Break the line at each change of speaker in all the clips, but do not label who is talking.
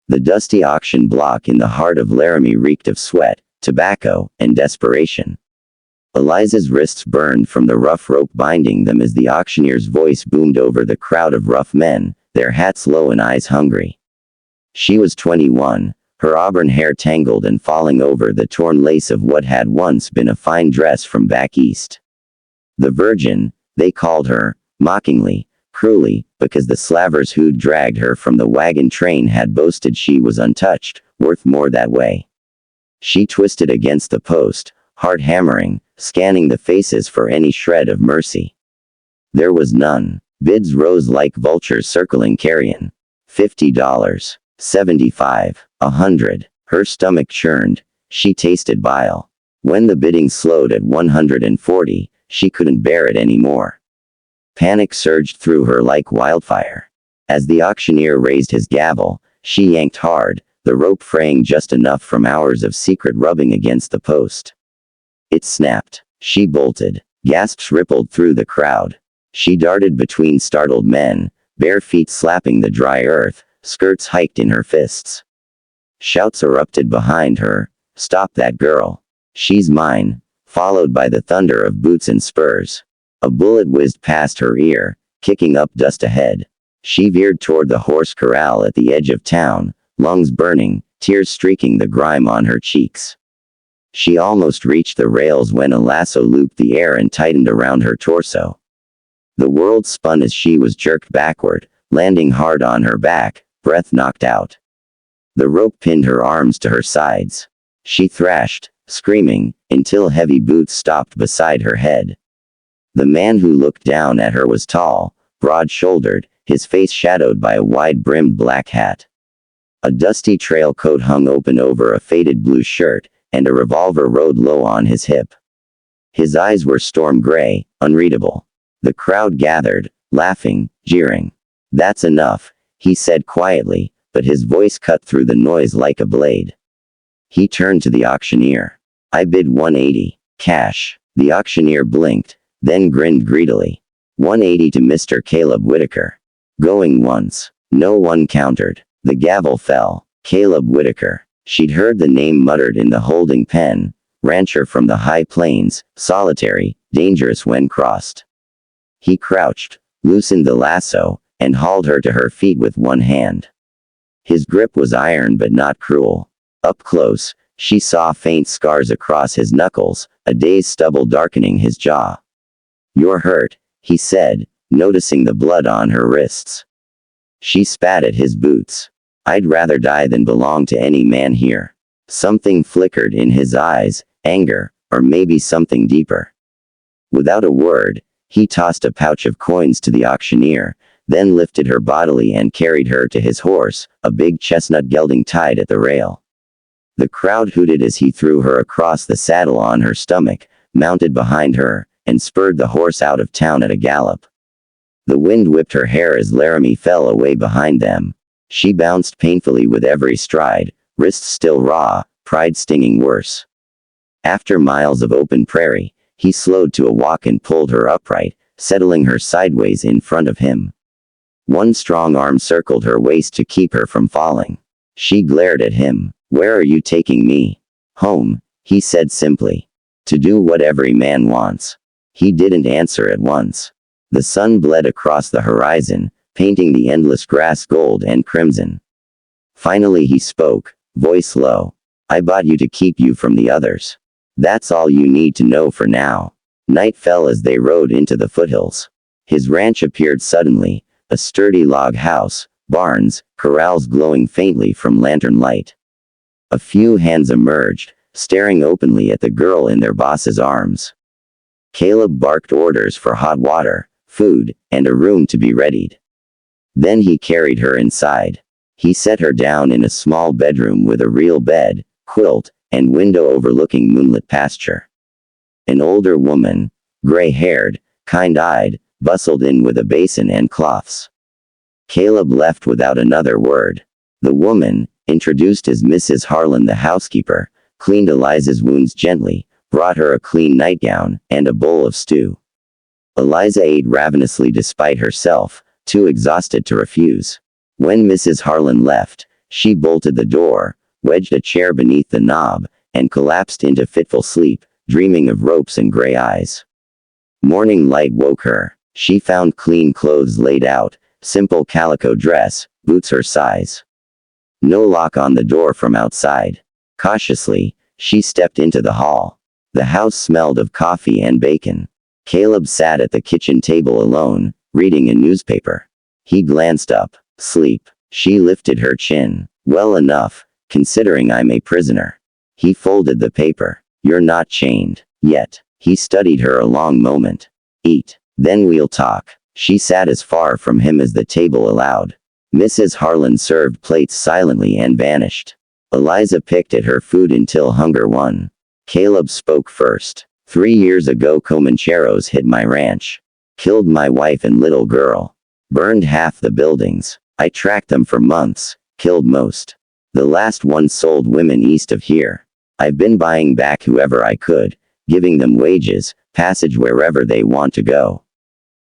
The dusty auction block in the heart of Laramie reeked of sweat, tobacco, and desperation. Eliza's wrists burned from the rough rope binding them as the auctioneer's voice boomed over the crowd of rough men, their hats low and eyes hungry. She was 21, her auburn hair tangled and falling over the torn lace of what had once been a fine dress from back east. The Virgin, they called her, mockingly, cruelly, because the slavers who'd dragged her from the wagon train had boasted she was untouched, worth more that way. She twisted against the post, heart hammering, scanning the faces for any shred of mercy. There was none. Bids rose like vultures circling carrion. $50. 75. 100. Her stomach churned. She tasted bile. When the bidding slowed at 140, she couldn't bear it anymore. Panic surged through her like wildfire. As the auctioneer raised his gavel, she yanked hard, the rope fraying just enough from hours of secret rubbing against the post. It snapped. She bolted. Gasps rippled through the crowd. She darted between startled men, bare feet slapping the dry earth, skirts hiked in her fists. Shouts erupted behind her. "Stop that girl. She's mine," followed by the thunder of boots and spurs. A bullet whizzed past her ear, kicking up dust ahead. She veered toward the horse corral at the edge of town, lungs burning, tears streaking the grime on her cheeks. She almost reached the rails when a lasso looped the air and tightened around her torso. The world spun as she was jerked backward, landing hard on her back, breath knocked out. The rope pinned her arms to her sides. She thrashed, screaming, until heavy boots stopped beside her head. The man who looked down at her was tall, broad-shouldered, his face shadowed by a wide-brimmed black hat. A dusty trail coat hung open over a faded blue shirt, and a revolver rode low on his hip. His eyes were storm gray, unreadable. The crowd gathered, laughing, jeering. "That's enough," he said quietly, but his voice cut through the noise like a blade. He turned to the auctioneer. "I bid 180, cash." The auctioneer blinked, then grinned greedily. 180 to Mr. Caleb Whitaker. Going once. No one countered. The gavel fell. Caleb Whitaker. She'd heard the name muttered in the holding pen, rancher from the high plains, solitary, dangerous when crossed. He crouched, loosened the lasso, and hauled her to her feet with one hand. His grip was iron but not cruel. Up close, she saw faint scars across his knuckles, a day's stubble darkening his jaw. "You're hurt," he said, noticing the blood on her wrists. She spat at his boots. "I'd rather die than belong to any man here." Something flickered in his eyes, anger, or maybe something deeper. Without a word, he tossed a pouch of coins to the auctioneer, then lifted her bodily and carried her to his horse, a big chestnut gelding tied at the rail. The crowd hooted as he threw her across the saddle on her stomach, mounted behind her, and spurred the horse out of town at a gallop. The wind whipped her hair as Laramie fell away behind them. She bounced painfully with every stride, wrists still raw, pride stinging worse. After miles of open prairie, he slowed to a walk and pulled her upright, settling her sideways in front of him. One strong arm circled her waist to keep her from falling. She glared at him. "Where are you taking me?" "Home," he said simply. "To do what every man wants." He didn't answer at once. The sun bled across the horizon, painting the endless grass gold and crimson. Finally he spoke, voice low. "I bought you to keep you from the others. That's all you need to know for now." Night fell as they rode into the foothills. His ranch appeared suddenly, a sturdy log house, barns, corrals glowing faintly from lantern light. A few hands emerged, staring openly at the girl in their boss's arms. Caleb barked orders for hot water, food, and a room to be readied. Then he carried her inside. He set her down in a small bedroom with a real bed, quilt, and window overlooking moonlit pasture. An older woman, gray-haired, kind-eyed, bustled in with a basin and cloths. Caleb left without another word. The woman, introduced as Mrs. Harlan the housekeeper, cleaned Eliza's wounds gently, brought her a clean nightgown, and a bowl of stew. Eliza ate ravenously despite herself, too exhausted to refuse. When Mrs. Harlan left, She bolted the door, wedged a chair beneath the knob, and collapsed into fitful sleep, dreaming of ropes and gray eyes. Morning light woke her. She found clean clothes laid out, simple calico dress, boots her size. No lock on the door from outside. Cautiously, she stepped into the hall. The house smelled of coffee and bacon. Caleb sat at the kitchen table alone, reading a newspaper. He glanced up. Sleep. She lifted her chin. Well enough, considering I'm a prisoner. He folded the paper. You're not chained, yet. He studied her a long moment. Eat. Then we'll talk. She sat as far from him as the table allowed. Mrs. Harlan served plates silently and vanished. Eliza picked at her food until hunger won. Caleb spoke first. 3 years ago Comancheros hit my ranch. Killed my wife and little girl. Burned half the buildings. I tracked them for months. Killed most. The last one sold women east of here. I've been buying back whoever I could, giving them wages, passage wherever they want to go.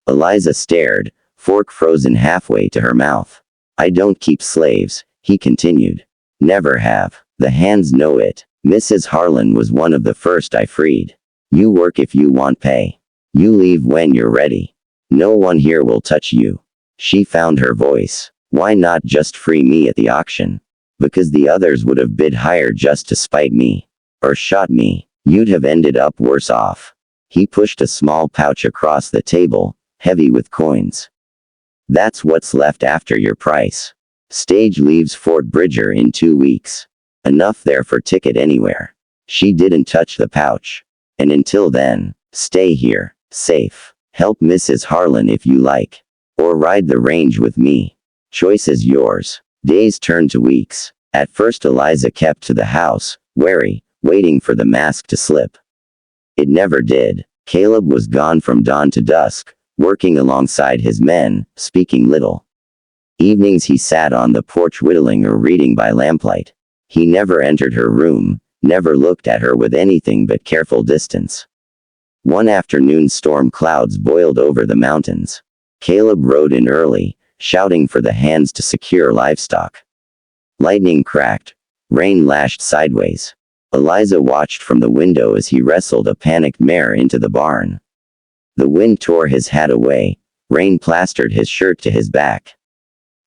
Eliza stared, fork frozen halfway to her mouth. I don't keep slaves, he continued. Never have. The hands know it. Mrs. Harlan was one of the first I freed. You work if you want pay. You leave when you're ready. No one here will touch you. She found her voice. Why not just free me at the auction? Because the others would have bid higher just to spite me. Or shot me. You'd have ended up worse off. He pushed a small pouch across the table, heavy with coins. That's what's left after your price. Stage leaves Fort Bridger in 2 weeks. Enough there for ticket anywhere. She didn't touch the pouch. And until then, stay here, safe. Help Mrs. Harlan if you like. Or ride the range with me. Choice is yours. Days turned to weeks. At first Eliza kept to the house, wary, waiting for the mask to slip. It never did. Caleb was gone from dawn to dusk, working alongside his men, speaking little. Evenings he sat on the porch whittling or reading by lamplight. He never entered her room, never looked at her with anything but careful distance. One afternoon storm clouds boiled over the mountains. Caleb rode in early, shouting for the hands to secure livestock. Lightning cracked. Rain lashed sideways. Eliza watched from the window as he wrestled a panicked mare into the barn. The wind tore his hat away. Rain plastered his shirt to his back.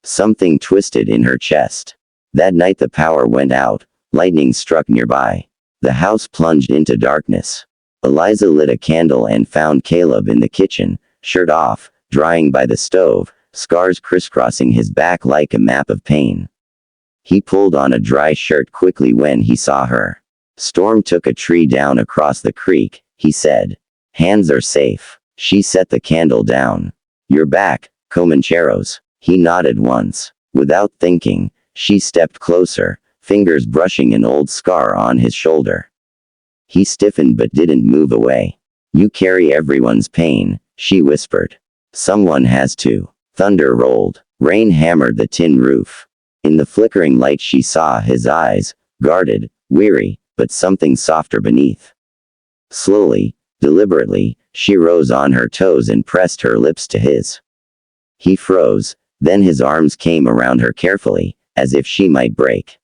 Something twisted in her chest. That night the power went out. Lightning struck nearby. The house plunged into darkness. Eliza lit a candle and found Caleb in the kitchen, shirt off, drying by the stove, scars crisscrossing his back like a map of pain. He pulled on a dry shirt quickly when he saw her. Storm took a tree down across the creek, he said. Hands are safe. She set the candle down. You're back, Comancheros. He nodded once. Without thinking, she stepped closer, fingers brushing an old scar on his shoulder. He stiffened but didn't move away. You carry everyone's pain, she whispered. Someone has to. Thunder rolled. Rain hammered the tin roof. In the flickering light she saw his eyes, guarded, weary, but something softer beneath. Slowly, deliberately, she rose on her toes and pressed her lips to his. He froze, then his arms came around her carefully, as if she might break.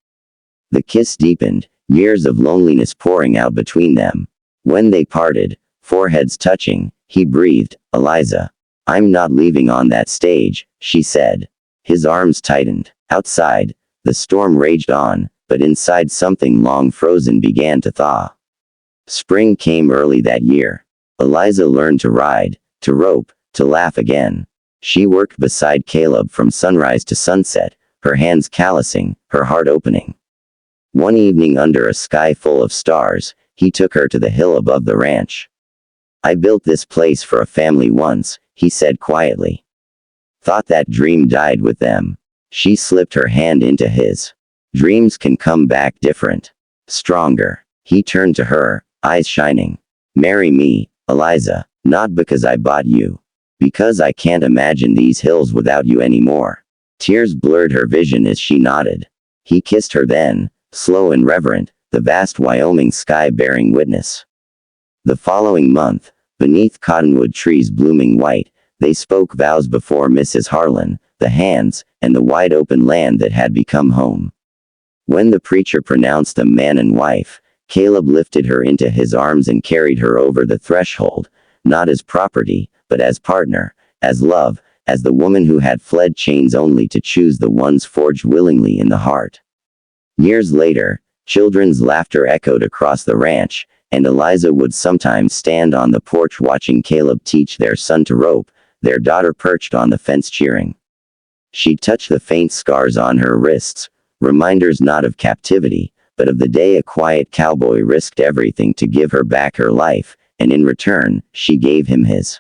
The kiss deepened, years of loneliness pouring out between them. When they parted, foreheads touching, he breathed, Eliza. I'm not leaving on that stage, she said. His arms tightened. Outside, the storm raged on, but inside something long frozen began to thaw. Spring came early that year. Eliza learned to ride, to rope, to laugh again. She worked beside Caleb from sunrise to sunset, her hands callousing, her heart opening. One evening under a sky full of stars, he took her to the hill above the ranch. I built this place for a family once, he said quietly. Thought that dream died with them. She slipped her hand into his. Dreams can come back different. Stronger. He turned to her, eyes shining. Marry me, Eliza, not because I bought you. Because I can't imagine these hills without you anymore. Tears blurred her vision as she nodded. He kissed her then, slow and reverent, the vast Wyoming sky bearing witness. The following month, beneath cottonwood trees blooming white, they spoke vows before Mrs. Harlan, the hands, and the wide open land that had become home. When the preacher pronounced them man and wife, Caleb lifted her into his arms and carried her over the threshold, not as property, but as partner, as love, as the woman who had fled chains only to choose the ones forged willingly in the heart. Years later, children's laughter echoed across the ranch, and Eliza would sometimes stand on the porch watching Caleb teach their son to rope, their daughter perched on the fence cheering. She'd touch the faint scars on her wrists, reminders not of captivity, but of the day a quiet cowboy risked everything to give her back her life, and in return, she gave him his.